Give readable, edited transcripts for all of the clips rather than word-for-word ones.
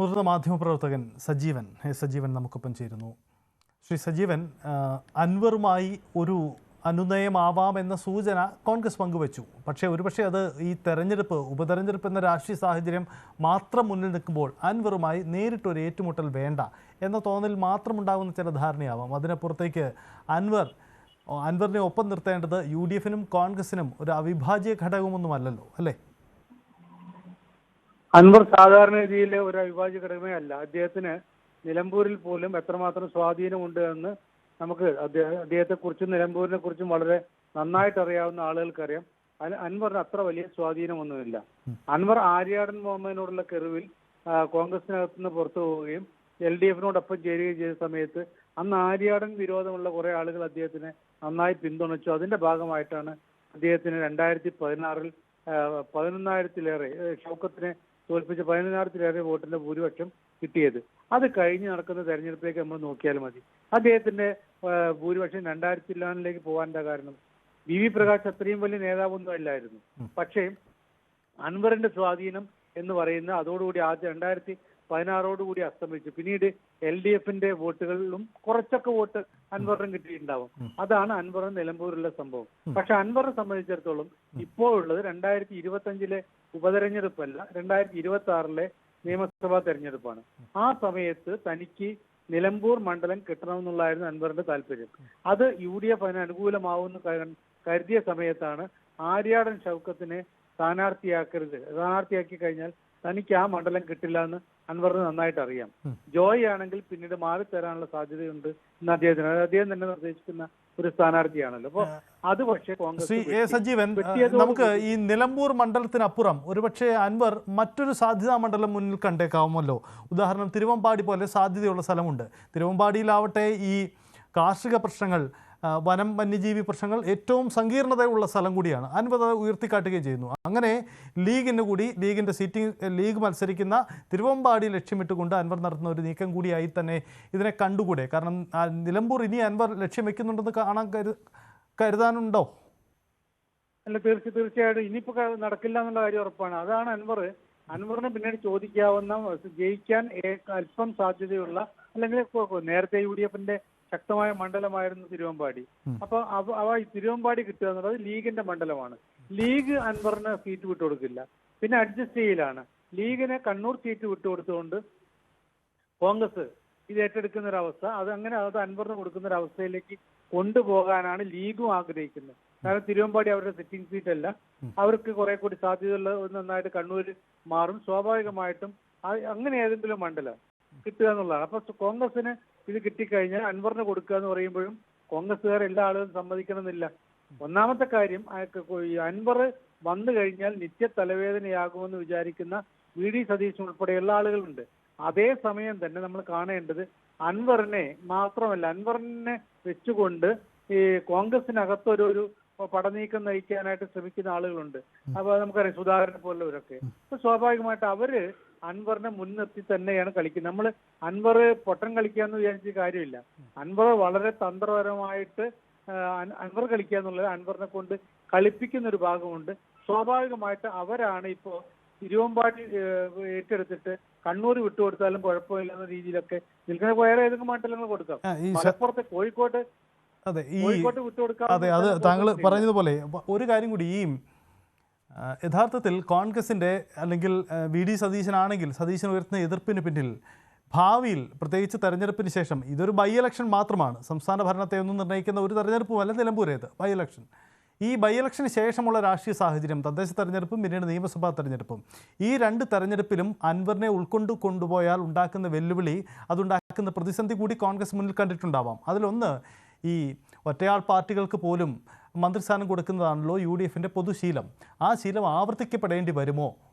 മുതിർന്ന മാധ്യമപ്രവർത്തകൻ സജീവൻ നമുക്കൊപ്പം ചേരുന്നു. ശ്രീ സജീവൻ, അൻവറുമായി ഒരു അനുനയമാവാമെന്ന സൂചന കോൺഗ്രസ് പങ്കുവച്ചു. ഒരുപക്ഷെ അത് ഈ ഉപതെരഞ്ഞെടുപ്പ് എന്ന രാഷ്ട്രീയ സാഹചര്യം മാത്രം മുന്നിൽ നിൽക്കുമ്പോൾ അൻവറുമായി നേരിട്ടൊരു ഏറ്റുമുട്ടൽ വേണ്ട എന്ന തോന്നൽ മാത്രമുണ്ടാകുന്ന ചില ധാരണയാവാം. അതിനപ്പുറത്തേക്ക് അൻവറിനെ ഒപ്പം നിർത്തേണ്ടത് UDF-നും കോൺഗ്രസിനും ഒരു അവിഭാജ്യ ഘടകമൊന്നുമല്ലല്ലോ, അല്ലേ? അൻവർ സാധാരണ രീതിയിലെ ഒരു അവിഭാജ്യ ഘടകമേ അല്ല. അദ്ദേഹത്തിന് നിലമ്പൂരിൽ പോലും എത്രമാത്രം സ്വാധീനമുണ്ട് എന്ന് നമുക്ക് അദ്ദേഹത്തെക്കുറിച്ചും നിലമ്പൂരിനെ കുറിച്ചും വളരെ നന്നായിട്ട് അറിയാവുന്ന ആളുകൾക്കറിയാം. അൻവറിന് അത്ര വലിയ സ്വാധീനമൊന്നുമില്ല. അൻവർ ആര്യാടൻ മുഹമ്മദിനോടുള്ള കെറിവിൽ കോൺഗ്രസിനകത്തുനിന്ന് പുറത്തു പോവുകയും LDF-നോടൊപ്പം ചേരുകയും ചെയ്ത സമയത്ത് അന്ന് ആര്യാടൻ വിരോധമുള്ള കുറെ ആളുകൾ അദ്ദേഹത്തിനെ നന്നായി പിന്തുണച്ചു. അതിന്റെ ഭാഗമായിട്ടാണ് അദ്ദേഹത്തിന് 2016-ൽ 11,000-ലേറെ ഷൗക്കത്തിനെ തോൽപ്പിച്ച 11,000-ലേറെ വോട്ടിന്റെ ഭൂരിപക്ഷം കിട്ടിയത്. അത് കഴിഞ്ഞ് നടക്കുന്ന തെരഞ്ഞെടുപ്പിലേക്ക് നമ്മൾ നോക്കിയാൽ മതി. അദ്ദേഹത്തിന്റെ ഭൂരിപക്ഷം 2011-ലേക്ക് പോകാനുള്ള കാരണം VV പ്രകാശ് അത്രയും വലിയ നേതാവൊന്നും അല്ലായിരുന്നു. പക്ഷേ അൻവറിന്റെ സ്വാധീനം എന്ന് പറയുന്ന അതോടുകൂടി ആദ്യം 2016 അസ്തമിച്ചു. പിന്നീട് LDF-ന്റെ വോട്ടുകളിലും കുറച്ചൊക്കെ വോട്ട് അൻവറിനും കിട്ടിയിട്ടുണ്ടാവും. അതാണ് അൻവറിന് നിലമ്പൂരിലുള്ള സംഭവം. പക്ഷെ അൻവറിനെ സംബന്ധിച്ചിടത്തോളം ഇപ്പോൾ ഉള്ളത് 2025-ലെ ഉപതെരഞ്ഞെടുപ്പല്ല, 2026-ലെ നിയമസഭാ തെരഞ്ഞെടുപ്പാണ്. ആ സമയത്ത് തനിക്ക് നിലമ്പൂർ മണ്ഡലം കിട്ടണമെന്നുള്ളതായിരുന്നു അൻവറിന്റെ താല്പര്യം. അത് UDF അതിന് അനുകൂലമാവുമെന്ന് കരുതിയ സമയത്താണ് ആര്യാടൻ ഷൗക്കത്തിനെ സ്ഥാനാർത്ഥിയാക്കി കഴിഞ്ഞാൽ തനിക്ക് ആ മണ്ഡലം കിട്ടില്ല എന്ന് അൻവറിന് നന്നായിട്ട് അറിയാം. ജോയ് ആണെങ്കിൽ പിന്നീട് മാറിത്തരാനുള്ള സാധ്യതയുണ്ട് എന്ന് അദ്ദേഹം തന്നെ നിർദ്ദേശിക്കുന്ന ഒരു സ്ഥാനാർത്ഥിയാണല്ലോ. അപ്പൊ അത് പക്ഷേ കോൺഗ്രസ് സജീവൻ, നമുക്ക് ഈ നിലമ്പൂർ മണ്ഡലത്തിനപ്പുറം ഒരുപക്ഷെ അൻവർ മറ്റൊരു സാധ്യതാ മണ്ഡലം മുന്നിൽ കണ്ടേക്കാവുമല്ലോ. ഉദാഹരണം തിരുവമ്പാടി പോലെ സാധ്യതയുള്ള സ്ഥലമുണ്ട്. തിരുവമ്പാടിയിലാവട്ടെ ഈ കാർഷിക പ്രശ്നങ്ങൾ, വന്യജീവി പ്രശ്നങ്ങൾ ഏറ്റവും സങ്കീർണതയുള്ള സ്ഥലം കൂടിയാണ്. അൻവർ ഉയർത്തിക്കാട്ടുകയും ചെയ്യുന്നു. അങ്ങനെ ലീഗിൻ്റെ ലീഗ് മത്സരിക്കുന്ന തിരുവമ്പാടി ലക്ഷ്യമിട്ടുകൊണ്ട് അൻവർ നടത്തുന്ന ഒരു നീക്കം കൂടിയായി തന്നെ ഇതിനെ കണ്ടുകൂടെ? കാരണം നിലമ്പൂർ ഇനി അൻവർ ലക്ഷ്യം വെക്കുന്നുണ്ടെന്ന് കരുതാനുണ്ടോ? അല്ല, തീർച്ചയായിട്ടും ഇനിയിപ്പോ നടക്കില്ല എന്നുള്ള കാര്യം ഉറപ്പാണ്. അതാണ് അൻവറിന് പിന്നീട് ചോദിക്കാവുന്ന, ജയിക്കാൻ അല്പം സാധ്യതയുള്ള, അല്ലെങ്കിൽ നേരത്തെ UDF-ന്റെ ശക്തമായ മണ്ഡലമായിരുന്നു തിരുവമ്പാടി. അപ്പൊ തിരുവമ്പാടി കിട്ടുക എന്നുള്ളത് ലീഗിന്റെ മണ്ഡലമാണ്. ലീഗ് അൻവറിന് സീറ്റ് വിട്ടുകൊടുക്കില്ല. പിന്നെ അഡ്ജസ്റ്റ് ചെയ്യലാണ്. ലീഗിന് കണ്ണൂർ സീറ്റ് വിട്ടുകൊടുത്തുകൊണ്ട് കോൺഗ്രസ് ഇത് ഏറ്റെടുക്കുന്ന ഒരു അവസ്ഥ, അത് അൻവറിന് കൊടുക്കുന്ന ഒരു അവസ്ഥയിലേക്ക് കൊണ്ടുപോകാനാണ് ലീഗും ആഗ്രഹിക്കുന്നത്. കാരണം തിരുവമ്പാടി അവരുടെ സിറ്റിംഗ് സീറ്റ് അല്ല. അവർക്ക് കുറെ കൂടി സാധ്യതയുള്ള നന്നായിട്ട് കണ്ണൂർ മാറും. സ്വാഭാവികമായിട്ടും അങ്ങനെ ഏതെങ്കിലും മണ്ഡലം കിട്ടുക എന്നുള്ളതാണ്. അപ്പൊ കോൺഗ്രസിന് ഇത് കിട്ടിക്കഴിഞ്ഞാൽ അൻവറിന് കൊടുക്കുക എന്ന് പറയുമ്പോഴും കോൺഗ്രസ്സുകാർ എല്ലാ ആളുകളും സമ്മതിക്കണമെന്നില്ല. ഒന്നാമത്തെ കാര്യം, അൻവർ വന്നു കഴിഞ്ഞാൽ നിത്യ തലവേദനയാകുമെന്ന് വിചാരിക്കുന്ന VD സതീശൻ ഉൾപ്പെടെയുള്ള ആളുകളുണ്ട്. അതേസമയം തന്നെ നമ്മൾ കാണേണ്ടത് അൻവറിനെ മാത്രമല്ല, അൻവറിനെ വെച്ചുകൊണ്ട് ഈ കോൺഗ്രസിനകത്തൊരു പടനീക്കം നയിക്കാനായിട്ട് ശ്രമിക്കുന്ന ആളുകളുണ്ട്. അപ്പൊ നമുക്കറിയാം സുധാകരനെ പോലുള്ളവരൊക്കെ. അപ്പൊ സ്വാഭാവികമായിട്ട് അവര് അൻവറിനെ മുൻനിർത്തി തന്നെയാണ് കളിക്കുന്നത്. നമ്മൾ അൻവർ പൊട്ടൻ കളിക്കാന്ന് വിചാരിച്ച കാര്യമില്ല. അൻവർ വളരെ തന്ത്രപരമായിട്ട് അൻവർ കളിക്കുക എന്നുള്ളത് അൻവറിനെ കൊണ്ട് കളിപ്പിക്കുന്ന ഒരു ഭാഗമുണ്ട്. സ്വാഭാവികമായിട്ട് അവരാണ് ഇപ്പോ തിരുവമ്പാടി ഏറ്റെടുത്തിട്ട് കണ്ണൂർ വിട്ടുകൊടുത്താലും കുഴപ്പമില്ല എന്ന രീതിയിലൊക്കെ നിൽക്കുന്ന. വേറെ ഏതെങ്കിലും മണ്ഡലങ്ങൾ കൊടുക്കാം. മലപ്പുറത്തെ കോഴിക്കോട്ട് വിട്ടുകൊടുക്കാം. അതെ, അത് താങ്കൾ പറഞ്ഞതുപോലെ ഒരു കാര്യം കൂടി, ഈ യഥാർത്ഥത്തിൽ കോൺഗ്രസിൻ്റെ അല്ലെങ്കിൽ VD സതീശനാണെങ്കിൽ സതീശൻ ഉയർത്തുന്ന എതിർപ്പിന് പിന്നിൽ ഭാവിയിൽ, പ്രത്യേകിച്ച് തെരഞ്ഞെടുപ്പിന് ശേഷം, ഇതൊരു ബൈ ഇലക്ഷൻ മാത്രമാണ്, സംസ്ഥാന ഭരണത്തെ ഒന്നും നിർണ്ണയിക്കുന്ന ഒരു തെരഞ്ഞെടുപ്പുമല്ല നിലമ്പൂരേത്, ബൈ ഇലക്ഷൻ. ഈ ബൈ ഇലക്ഷന് ശേഷമുള്ള രാഷ്ട്രീയ സാഹചര്യം, തദ്ദേശ തെരഞ്ഞെടുപ്പും പിന്നീട് നിയമസഭാ തെരഞ്ഞെടുപ്പും, ഈ രണ്ട് തെരഞ്ഞെടുപ്പിലും അൻവറിനെ കൊണ്ടുപോയാൽ ഉണ്ടാക്കുന്ന വെല്ലുവിളി, അതുണ്ടാക്കുന്ന പ്രതിസന്ധി കൂടി കോൺഗ്രസ് മുന്നിൽ കണ്ടിട്ടുണ്ടാവാം. അതിലൊന്ന്, ഈ ഒറ്റയാൾ പാർട്ടികൾക്ക് പോലും മന്ത്രിസ്ഥാനം കൊടുക്കുന്നതാണല്ലോ UDF-ന്റെ പൊതുശീലം. ആ ശീലം ആവർത്തിക്കപ്പെടേണ്ടി വരുമോ?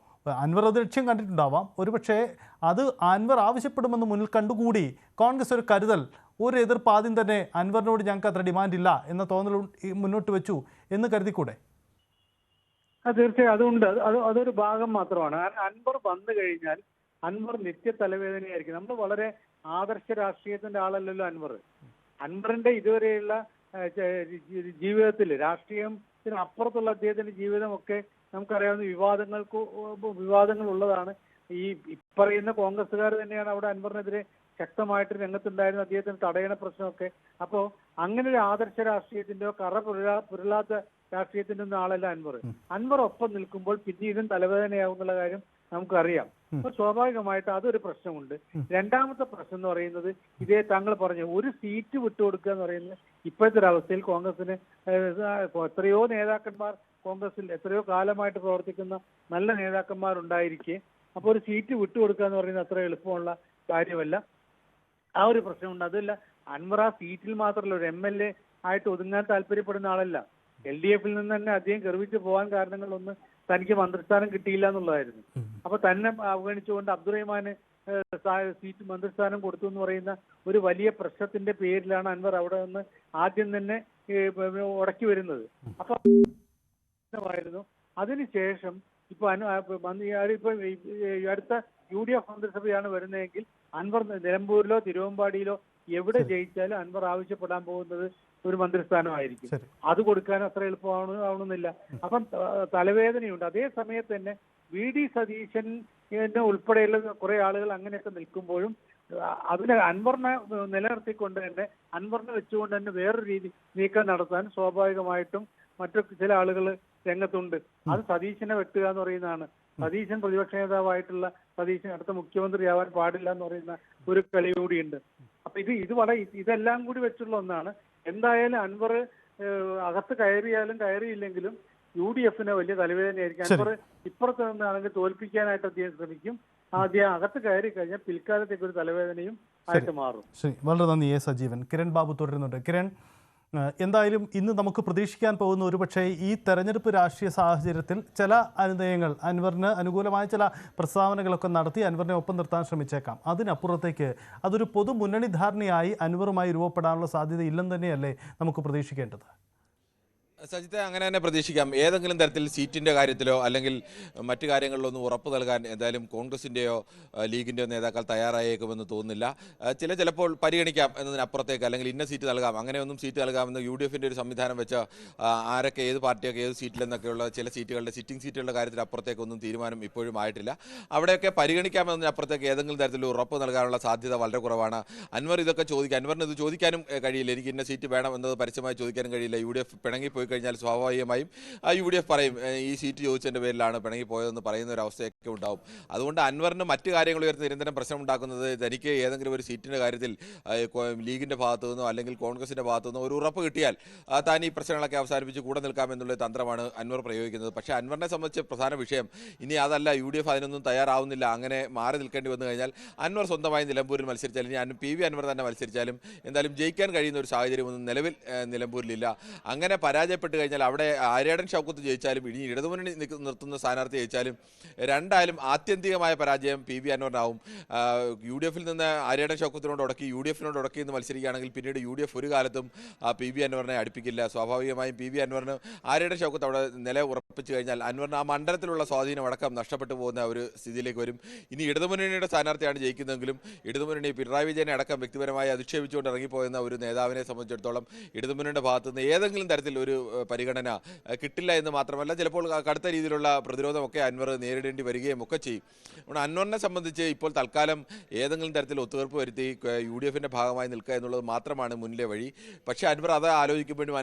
അൻവർ അത് ലക്ഷ്യം കണ്ടിട്ടുണ്ടാവാം. ഒരുപക്ഷെ അത് അൻവർ ആവശ്യപ്പെടുമെന്ന് മുന്നിൽ കണ്ടുകൂടി കോൺഗ്രസ് ഒരു കരുതൽ, ഒരു എതിർപ്പ് ആദ്യം തന്നെ അൻവറിനോട് ഞങ്ങൾക്ക് അത്ര ഡിമാൻഡ് ഇല്ല എന്ന തോന്നൽ മുന്നോട്ട് വെച്ചു എന്ന് കരുതിക്കൂടെ? തീർച്ചയായും അതുണ്ട്. അതൊരു ഭാഗം മാത്രമാണ്. അൻവർ വന്നു കഴിഞ്ഞാൽ അൻവർ നിത്യ തലവേദനയായിരിക്കും. നമ്മൾ വളരെ ആദർശ രാഷ്ട്രീയത്തിന്റെ ആളല്ലല്ലോ അൻവർ. അൻവറിന്റെ ഇതുവരെയുള്ള ജീവിതത്തിൽ, രാഷ്ട്രീയത്തിന് അപ്പുറത്തുള്ള അദ്ദേഹത്തിന്റെ ജീവിതമൊക്കെ നമുക്കറിയാവുന്ന വിവാദങ്ങൾ ഉള്ളതാണ്. ഈ പറയുന്ന കോൺഗ്രസ്സുകാർ തന്നെയാണ് അവിടെ അൻവറിനെതിരെ ശക്തമായിട്ട് രംഗത്തുണ്ടായിരുന്ന, അദ്ദേഹത്തിന് തടയണ പ്രശ്നമൊക്കെ. അപ്പോൾ അങ്ങനെ ഒരു ആദർശ രാഷ്ട്രീയത്തിന്റെയോ പുരളാത്ത രാഷ്ട്രീയത്തിന്റെ ഒന്നും ആളല്ല അൻവർ. അൻവർ ഒപ്പം നിൽക്കുമ്പോൾ പിന്നീടും തലവേദനയാവും എന്നുള്ള കാര്യം നമുക്കറിയാം. അപ്പൊ സ്വാഭാവികമായിട്ട് അതൊരു പ്രശ്നമുണ്ട്. രണ്ടാമത്തെ പ്രശ്നം എന്ന് പറയുന്നത് താങ്കൾ പറഞ്ഞു ഒരു സീറ്റ് വിട്ടുകൊടുക്കുക എന്ന് പറയുന്നത് ഇപ്പോഴത്തെ ഒരു അവസ്ഥയിൽ കോൺഗ്രസിന് എത്രയോ നേതാക്കന്മാർ കോൺഗ്രസിൽ എത്രയോ കാലമായിട്ട് പ്രവർത്തിക്കുന്ന നല്ല നേതാക്കന്മാരുണ്ടായിരിക്കെ അപ്പോൾ ഒരു സീറ്റ് വിട്ടുകൊടുക്കുക എന്ന് പറയുന്നത് അത്ര എളുപ്പമുള്ള കാര്യമല്ല. ആ ഒരു പ്രശ്നമുണ്ട്. അതല്ല, അൻവർ ആ സീറ്റിൽ മാത്രമല്ല ഒരു MLA ആയിട്ട് ഒതുങ്ങാൻ താല്പര്യപ്പെടുന്ന ആളല്ല. LDF-ൽ നിന്ന് തന്നെ അദ്ദേഹം ഗർവിച്ച് പോകാൻ കാരണങ്ങളൊന്ന് തനിക്ക് മന്ത്രിസ്ഥാനം കിട്ടിയില്ല എന്നുള്ളതായിരുന്നു. അപ്പൊ തന്നെ അവഗണിച്ചുകൊണ്ട് അബ്ദുറഹ്മാന് സീറ്റ് മന്ത്രിസ്ഥാനം കൊടുത്തു എന്ന് പറയുന്ന ഒരു വലിയ പ്രശ്നത്തിന്റെ പേരിലാണ് അൻവർ അവിടെ നിന്ന് ആദ്യം തന്നെ ഉടക്കി വരുന്നത്. അപ്പൊ ായിരുന്നു. അതിനുശേഷം ഇപ്പൊ അടുത്ത UDF മന്ത്രിസഭയാണ് വരുന്നതെങ്കിൽ അൻവർ നിലമ്പൂരിലോ തിരുവമ്പാടിയിലോ എവിടെ ജയിച്ചാലും അൻവർ ആവശ്യപ്പെടാൻ പോകുന്നത് ഒരു മന്ത്രിസ്ഥാനമായിരിക്കും. അത് കൊടുക്കാൻ അത്ര എളുപ്പമാവണമെന്നില്ല. അപ്പം തലവേദനയുണ്ട്. അതേ സമയത്ത് തന്നെ VD സതീശൻ ഉൾപ്പെടെയുള്ള കുറെ ആളുകൾ അങ്ങനെയൊക്കെ നിൽക്കുമ്പോഴും അതിനെ അൻവറിനെ നിലനിർത്തിക്കൊണ്ട് തന്നെ അൻവറിനെ വെച്ചുകൊണ്ട് തന്നെ വേറൊരു രീതി നീക്കം നടത്താൻ സ്വാഭാവികമായിട്ടും മറ്റു ചില ആളുകൾ രംഗത്തുണ്ട്. അത് സതീശനെ വെട്ടുക എന്ന് പറയുന്നതാണ്. സതീശൻ പ്രതിപക്ഷ നേതാവായിട്ടുള്ള സതീശൻ അടുത്ത മുഖ്യമന്ത്രിയാവാൻ പാടില്ല എന്ന് പറയുന്ന ഒരു കളി കൂടിയുണ്ട്. അപ്പൊ ഇതെല്ലാം കൂടി വെച്ചുള്ള ഒന്നാണ്. എന്തായാലും അൻവർ അകത്ത് കയറിയാലും കയറിയില്ലെങ്കിലും UDF-ന് വലിയ തലവേദനയായിരിക്കും. അൻവർ ഇപ്പുറത്ത് നിന്നാണെങ്കിൽ തോൽപ്പിക്കാനായിട്ട് അദ്ദേഹം ശ്രമിക്കും. ആദ്യം അകത്ത് കയറി കഴിഞ്ഞാൽ പിൽക്കാലത്തേക്ക് ഒരു തലവേദനയും ആയിട്ട് മാറും. ശരി, വളരെ നന്ദി സജീവൻ. കിരൺ ബാബു തുടരുന്നുണ്ട്. കിരൺ, എന്തായാലും ഇന്ന് നമുക്ക് പ്രതീക്ഷിക്കാൻ പോകുന്ന ഒരുപക്ഷെ ഈ തെരഞ്ഞെടുപ്പ് രാഷ്ട്രീയ സാഹചര്യത്തിൽ ചില അനുനയങ്ങൾ അൻവറിന് അനുകൂലമായ ചില പ്രസ്താവനകളൊക്കെ നടത്തി അൻവറിനെ ഒപ്പം നിർത്താൻ ശ്രമിച്ചേക്കാം. അതിനപ്പുറത്തേക്ക് അതൊരു പൊതു മുന്നണി ധാരണയായി അൻവറുമായി രൂപപ്പെടാനുള്ള സാധ്യത ഇല്ലെന്ന് തന്നെയല്ലേ നമുക്ക് പ്രതീക്ഷിക്കേണ്ടത്? സജിത്തെ, അങ്ങനെ തന്നെ പ്രതീക്ഷിക്കാം. ഏതെങ്കിലും തരത്തിൽ സീറ്റിൻ്റെ കാര്യത്തിലോ അല്ലെങ്കിൽ മറ്റു കാര്യങ്ങളിലോ ഒന്നും ഉറപ്പ് നൽകാൻ എന്തായാലും കോൺഗ്രസിൻ്റെയോ ലീഗിൻ്റെയോ നേതാക്കൾ തയ്യാറായേക്കുമെന്ന് തോന്നുന്നില്ല. ചിലപ്പോൾ പരിഗണിക്കാം എന്നതിനപ്പുറത്തേക്ക് അല്ലെങ്കിൽ ഇന്ന സീറ്റ് നൽകാം, അങ്ങനെയൊന്നും സീറ്റ് നൽകാമെന്ന് UDF-ൻ്റെ ഒരു സംവിധാനം വെച്ച് ആരൊക്കെ ഏത് പാർട്ടിയൊക്കെ ഏത് സീറ്റിലെന്നൊക്കെയുള്ള ചില സീറ്റുകളുടെ സിറ്റിംഗ് സീറ്റുകളുടെ കാര്യത്തിൽ അപ്പുറത്തേക്കൊന്നും തീരുമാനം ഇപ്പോഴും ആയിട്ടില്ല. അവിടെയൊക്കെ പരിഗണിക്കാമെന്നതിനപ്പുറത്തേക്ക് ഏതെങ്കിലും തരത്തിൽ ഉറപ്പ് നൽകാനുള്ള സാധ്യത വളരെ കുറവാണ്. അൻവർ ഇതൊക്കെ അൻവറിന് ഇത് ചോദിക്കാനും കഴിയില്ല. എനിക്ക് ഇന്ന സീറ്റ് വേണം എന്നത് പരസ്യമായി ചോദിക്കാനും കഴിയില്ല. UDF പിണങ്ങിപ്പോയി കഴിഞ്ഞാൽ സ്വാഭാവികമായും UDF പറയും ഈ സീറ്റ് ചോദിച്ചതിൻ്റെ പേരിലാണ് പിണങ്ങി പോയതെന്ന് പറയുന്ന ഒരു അവസ്ഥയൊക്കെ ഉണ്ടാവും. അതുകൊണ്ട് അൻവറിന് മറ്റു കാര്യങ്ങൾ ഉയർത്തി നിരന്തരം പ്രശ്നം ഉണ്ടാക്കുന്നത് തനിക്ക് ഏതെങ്കിലും ഒരു സീറ്റിൻ്റെ കാര്യത്തിൽ ലീഗിൻ്റെ ഭാഗത്തു നിന്നോ അല്ലെങ്കിൽ കോൺഗ്രസിൻ്റെ ഭാഗത്തു നിന്നോ ഒരു ഉറപ്പ് കിട്ടിയാൽ താൻ ഈ പ്രശ്നങ്ങളൊക്കെ അവസാനിപ്പിച്ച് കൂടെ നിൽക്കാമെന്നുള്ള തന്ത്രമാണ് അൻവർ പ്രയോഗിക്കുന്നത്. പക്ഷേ അൻവറിനെ സംബന്ധിച്ച് പ്രധാന വിഷയം ഇനി അതല്ല, UDF അതിനൊന്നും തയ്യാറാവുന്നില്ല. അങ്ങനെ മാറി നിൽക്കേണ്ടി വന്നു കഴിഞ്ഞാൽ അൻവർ സ്വന്തമായി നിലമ്പൂരിൽ മത്സരിച്ചാലും ഇനി PV അൻവർ തന്നെ മത്സരിച്ചാലും എന്തായാലും ജയിക്കാൻ കഴിയുന്ന ഒരു സാഹചര്യമൊന്നും നിലവിൽ നിലമ്പൂരിലില്ല. അങ്ങനെ പരാജയപ്പെട്ട് കഴിഞ്ഞാൽ അവിടെ ആര്യാടൻ ഷൗക്കത്ത് ജയിച്ചാലും ഇനി ഇടതുമുന്നണി നിർത്തുന്ന സ്ഥാനാർത്ഥി ജയിച്ചാലും രണ്ടായാലും ആത്യന്തികമായ പരാജയം PV അൻവറിനാവും. UDF-ൽ നിന്ന് ആര്യാടൻ ഷൗക്കത്തിനോട് ഉടക്കി UDF-നോട് ഉടക്കി എന്ന് മത്സരിക്കുകയാണെങ്കിൽ പിന്നീട് UDF ഒരു കാലത്തും PV അൻവറിനെ അടുപ്പിക്കില്ല. സ്വാഭാവികമായും PV അൻവറിന് ആര്യാടൻ ഷൗക്കത്ത് അവിടെ നില ഉറപ്പിച്ചു കഴിഞ്ഞാൽ അൻവറിന് ആ മണ്ഡലത്തിലുള്ള സ്വാധീനം അടക്കം നഷ്ടപ്പെട്ടു പോകുന്ന ഒരു സ്ഥിതിയിലേക്ക് വരും. ഇനി ഇടതുമുന്നണിയുടെ സ്ഥാനാർത്ഥിയാണ് ജയിക്കുന്നതെങ്കിലും ഇടതുമുന്നണി പിണറായി വിജയനെ അടക്കം വ്യക്തിപരമായി അധിക്ഷേപിച്ചുകൊണ്ട് ഇറങ്ങിപ്പോകുന്ന ഒരു നേതാവിനെ സംബന്ധിച്ചിടത്തോളം ഇടതുമുന്നണിയുടെ ഭാഗത്തു നിന്ന് ഏതെങ്കിലും തരത്തിൽ ഒരു പരിഗണന കിട്ടില്ല എന്ന് മാത്രമല്ല ചിലപ്പോൾ കടുത്ത രീതിയിലുള്ള പ്രതിരോധമൊക്കെ അൻവർ നേരിടേണ്ടി വരികയും ഒക്കെ ചെയ്യും. അതുകൊണ്ട് അൻവറിനെ സംബന്ധിച്ച് ഇപ്പോൾ തൽക്കാലം ഏതെങ്കിലും തരത്തിൽ ഒത്തുതീർപ്പ് വരുത്തി UDF-ൻ്റെ ഭാഗമായി നിൽക്കുക എന്നുള്ളത് മാത്രമാണ് മുന്നിലെ വഴി. പക്ഷേ അൻവർ അത് ആലോചിക്കുമ്പോഴും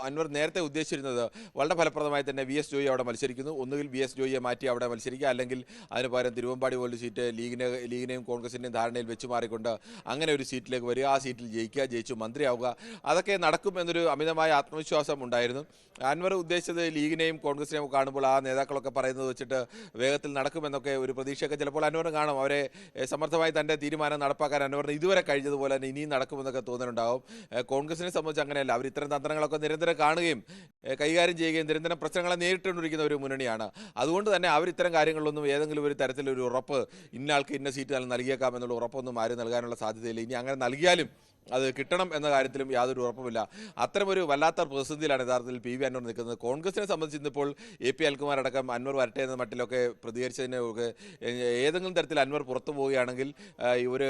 അൻവർ നേരത്തെ ഉദ്ദേശിച്ചിരുന്നത് വളരെ ഫലപ്രദമായി തന്നെ VS ജോയി അവിടെ മത്സരിക്കുന്നു. ഒന്നുകിൽ VS ജോയിയെ മാറ്റി അവിടെ മത്സരിക്കുക, അല്ലെങ്കിൽ അതിന് പകരം തിരുവമ്പാടി പോലൊരു സീറ്റ് ലീഗിനെയും കോൺഗ്രസിൻ്റെയും ധാരണയിൽ വെച്ച് മാറിക്കൊണ്ട് അങ്ങനെ ഒരു സീറ്റിലേക്ക് വരിക, ആ സീറ്റിൽ ജയിക്കുക, ജയിച്ചു മന്ത്രിയാവുക, അതൊക്കെ നടക്കും എന്നൊരു അമിതമായ ആത്മവിശ്വാസം ഉണ്ടായിരുന്നു. അൻവർ ഉദ്ദേശിച്ചത് ലീഗിനെയും കോൺഗ്രസിനെയും കാണുമ്പോൾ ആ നേതാക്കളൊക്കെ പറയുന്നത് വെച്ചിട്ട് വേഗത്തിൽ നടക്കുമെന്നൊക്കെ ഒരു പ്രതീക്ഷയൊക്കെ ചിലപ്പോൾ അൻവറിന് കാണും. അവരെ സമർത്ഥമായി തൻ്റെ തീരുമാനം നടപ്പാക്കാൻ അൻവറിന് ഇതുവരെ കഴിഞ്ഞതുപോലെ തന്നെ ഇനിയും നടക്കുമെന്നൊക്കെ തോന്നുന്നുണ്ടാവും. കോൺഗ്രസിനെ സംബന്ധിച്ച് അങ്ങനെയല്ല. അവർ ഇത്തരം തന്ത്രങ്ങളൊക്കെ നിരന്തരം കാണുകയും കൈകാര്യം ചെയ്യുകയും നിരന്തരം പ്രശ്നങ്ങളെ നേരിട്ടുകൊണ്ടിരിക്കുന്ന ഒരു മുന്നണിയാണ്. അതുകൊണ്ട് തന്നെ അവർ ഇത്തരം കാര്യങ്ങളിലൊന്നും ഏതെങ്കിലും ഒരു തരത്തിലൊരു ഉറപ്പ് ഇന്ന ആൾക്ക് ഇന്ന സീറ്റ് നൽകിയേക്കാം എന്നുള്ള ഉറപ്പൊന്നും ആരും നൽകാനുള്ള സാധ്യതയില്ല. ഇനി അങ്ങനെ നൽകിയാലും അത് കിട്ടണം എന്ന കാര്യത്തിലും യാതൊരു ഉറപ്പുമില്ല. അത്തരമൊരു വല്ലാത്ത പ്രതിസന്ധിയിലാണ് യഥാർത്ഥത്തിൽ പി വി അൻവർ നിൽക്കുന്നത്. കോൺഗ്രസിനെ സംബന്ധിച്ച് ഇന്നിപ്പോൾ എ.പി. അനിൽകുമാർ അടക്കം അൻവർ വരട്ടെ എന്ന മട്ടിലൊക്കെ പ്രതികരിച്ചതിന് ഏതെങ്കിലും തരത്തിൽ അൻവർ പുറത്തു പോവുകയാണെങ്കിൽ ഒരു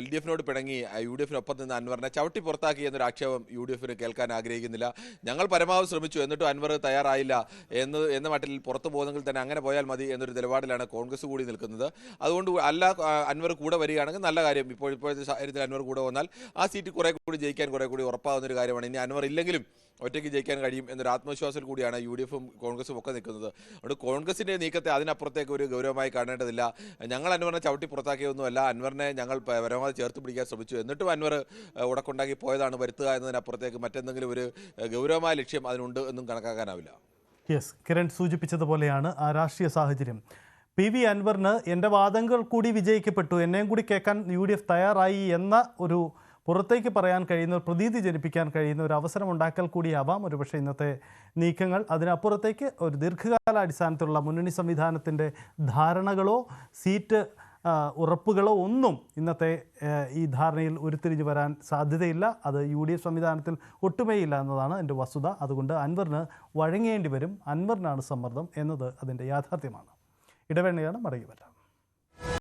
LDF-നോട് പിണങ്ങി UDF-നൊപ്പം നിന്ന് അൻവറിനെ ചവിട്ടി പുറത്താക്കി എന്നൊരു ആക്ഷേപം UDF-ന് കേൾക്കാൻ ആഗ്രഹിക്കുന്നില്ല. ഞങ്ങൾ പരമാവധി ശ്രമിച്ചു, എന്നിട്ടും അൻവർ തയ്യാറായില്ല എന്ന മട്ടിൽ പുറത്തു പോകുന്നെങ്കിൽ തന്നെ അങ്ങനെ പോയാൽ മതി എന്നൊരു നിലപാടിലാണ് കോൺഗ്രസ് കൂടി നിൽക്കുന്നത്. അതുകൊണ്ട് അൻവർ കൂടെ വരികയാണെങ്കിൽ നല്ല കാര്യം. ഇപ്പോഴത്തെ സാഹചര്യത്തിൽ അൻവർ കൂടെ വന്നാൽ ആ സീറ്റ് കുറെ കൂടി ജയിക്കാൻ കുറെ കൂടി ഉറപ്പാകുന്നൊരു കാര്യമാണ്. ഇനി അൻവർ ഇല്ലെങ്കിലും ഒറ്റയ്ക്ക് ജയിക്കാൻ കഴിയും എന്നൊരു ആത്മവിശ്വാസത്തിൽ കൂടിയാണ് UDF-ഉം കോൺഗ്രസും ഒക്കെ നിൽക്കുന്നത്. അതുകൊണ്ട് കോൺഗ്രസിൻ്റെ നീക്കത്തെ അതിനപ്പുറത്തേക്ക് ഒരു ഗൗരവമായി കാണേണ്ടതില്ല. ഞങ്ങൾ അൻവറിനെ ചവിട്ടി പുറത്താക്കിയൊന്നുമല്ല, അൻവറിനെ ഞങ്ങൾ പരമാവധി ചേർത്ത് പിടിക്കാൻ ശ്രമിച്ചു, എന്നിട്ടും അൻവർ ഉടക്കുണ്ടാക്കി പോയതാണ് വരുത്തുക എന്നതിനപ്പുറത്തേക്ക് മറ്റെന്തെങ്കിലും ഒരു ഗൗരവമായ ലക്ഷ്യം അതിനുണ്ട് എന്നും കണക്കാക്കാനാവില്ല. യെസ്, കിരൺ സൂചിപ്പിച്ചതുപോലെയാണ് ആ രാഷ്ട്രീയ സാഹചര്യം. PV അൻവറിന് എൻ്റെ വാദങ്ങൾ കൂടി വിജയിക്കപ്പെട്ടു, എന്നെയും കൂടി കേൾക്കാൻ UDF തയ്യാറായി എന്ന ഒരു പുറത്തേക്ക് പറയാൻ കഴിയുന്ന, പ്രതീതി ജനിപ്പിക്കാൻ കഴിയുന്ന ഒരു അവസരം ഉണ്ടാക്കൽ കൂടിയാവാം ഒരുപക്ഷെ ഇന്നത്തെ നീക്കങ്ങൾ. അതിനപ്പുറത്തേക്ക് ഒരു ദീർഘകാല അടിസ്ഥാനത്തിലുള്ള മുന്നണി സംവിധാനത്തിൻ്റെ ധാരണകളോ സീറ്റ് ഉറപ്പുകളോ ഒന്നും ഇന്നത്തെ ഈ ധാരണയിൽ ഉരുത്തിരിഞ്ഞു വരാൻ സാധ്യതയില്ല. അത് UDF സംവിധാനത്തിൽ ഒട്ടുമേയില്ല എന്നതാണ് എൻ്റെ വസ്തുത. അതുകൊണ്ട് അൻവറിന് വഴങ്ങേണ്ടി വരും. അൻവറിനാണ് സമ്മർദ്ദം എന്നത് അതിൻ്റെ യാഥാർത്ഥ്യമാണ്. ഇടവേളയാണ്, മടങ്ങി വരാം.